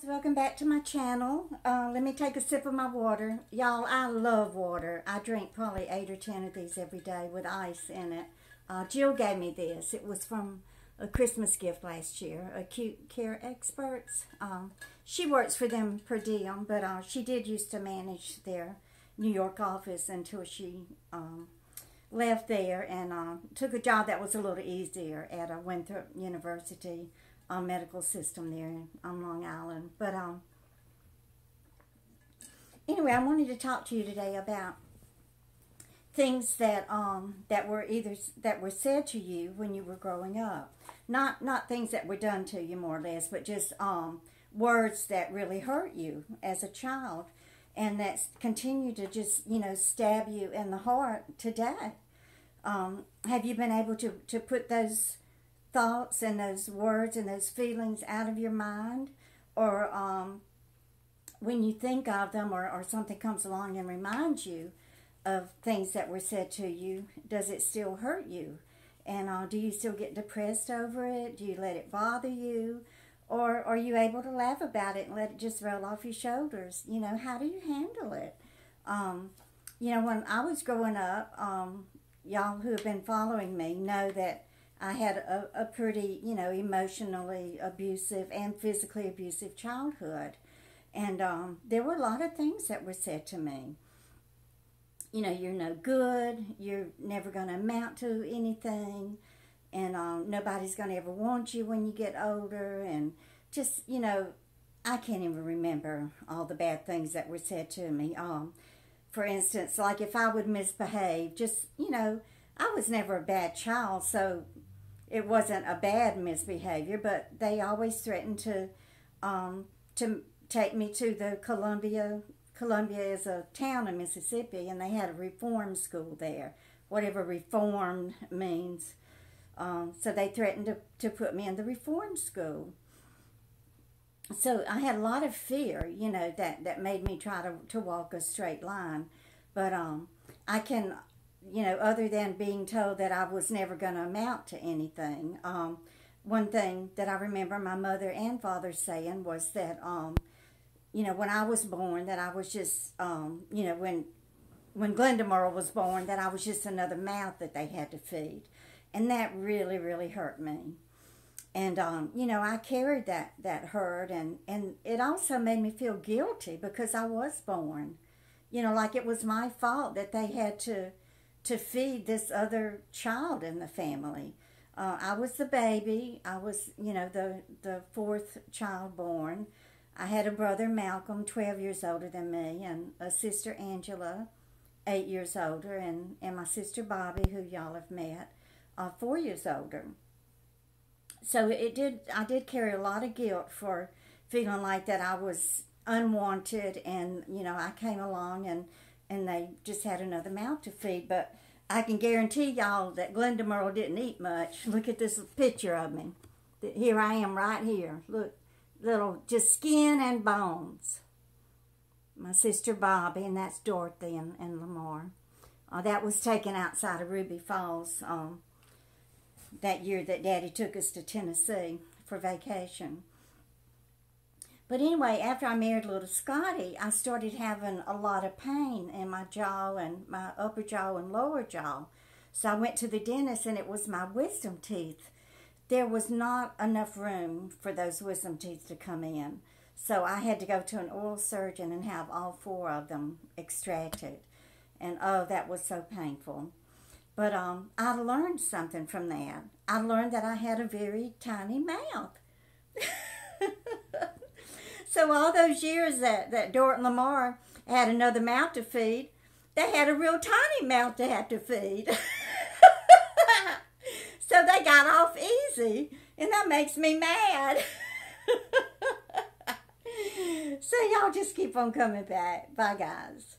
welcome back to my channel. Let me take a sip of my water. Y'all, I love water. I drink probably 8 or 10 of these every day with ice in it. Jill gave me this. It was from a Christmas gift last year, Acute Care Experts. She works for them per diem, but she did used to manage their New York office until she left there and took a job that was a little easier at Winthrop University medical system there on Long Island. But anyway, I wanted to talk to you today about things that that were said to you when you were growing up. Not things that were done to you, more or less, but just words that really hurt you as a child and that continue to just, stab you in the heart today. Have you been able to put those thoughts and those words and those feelings out of your mind? Or when you think of them or something comes along and reminds you of things that were said to you, does it still hurt you? And do you still get depressed over it? Do you let it bother you? Or are you able to laugh about it and let it just roll off your shoulders? How do you handle it? When I was growing up, y'all who have been following me know that I had a pretty, emotionally abusive and physically abusive childhood. And there were a lot of things that were said to me. You're no good, you're never going to amount to anything, and nobody's going to ever want you when you get older, and just, I can't even remember all the bad things that were said to me. For instance, like if I would misbehave, I was never a bad child, so it wasn't a bad misbehavior, but they always threatened to take me to the Columbia. Columbia is a town in Mississippi, and they had a reform school there, whatever reform means. So they threatened to put me in the reform school. So I had a lot of fear, that made me try to walk a straight line. But I can, other than being told that I was never going to amount to anything, one thing that I remember my mother and father saying was that, when I was born, that I was just, when Glenda Merle was born, that I was just another mouth that they had to feed. And that really, really hurt me. And, I carried that hurt, and it also made me feel guilty because I was born. Like it was my fault that they had to feed this other child in the family. I was the baby. I was, the fourth child born. I had a brother, Malcolm, 12 years older than me, and a sister, Angela, 8 years older, and my sister, Bobby, who y'all have met, 4 years older. So I did carry a lot of guilt for feeling like that I was unwanted, and, I came along and they just had another mouth to feed. But I can guarantee y'all that Glenda Merle didn't eat much. Look at this picture of me. Here I am right here. Look. Little, just skin and bones. My sister Bobby, and that's Dorothy and Lamar. That was taken outside of Ruby Falls that year that Daddy took us to Tennessee for vacation. But anyway, after I married little Scotty, I started having a lot of pain in my jaw and my upper jaw and lower jaw. So I went to the dentist, and it was my wisdom teeth. There was not enough room for those wisdom teeth to come in. So I had to go to an oral surgeon and have all 4 of them extracted. And oh, that was so painful. But I learned something from that. I learned that I had a very tiny mouth. So all those years that Dort and Lamar had another mouth to feed, they had a real tiny mouth to have to feed. So they got off easy, and that makes me mad. So y'all just keep on coming back. Bye, guys.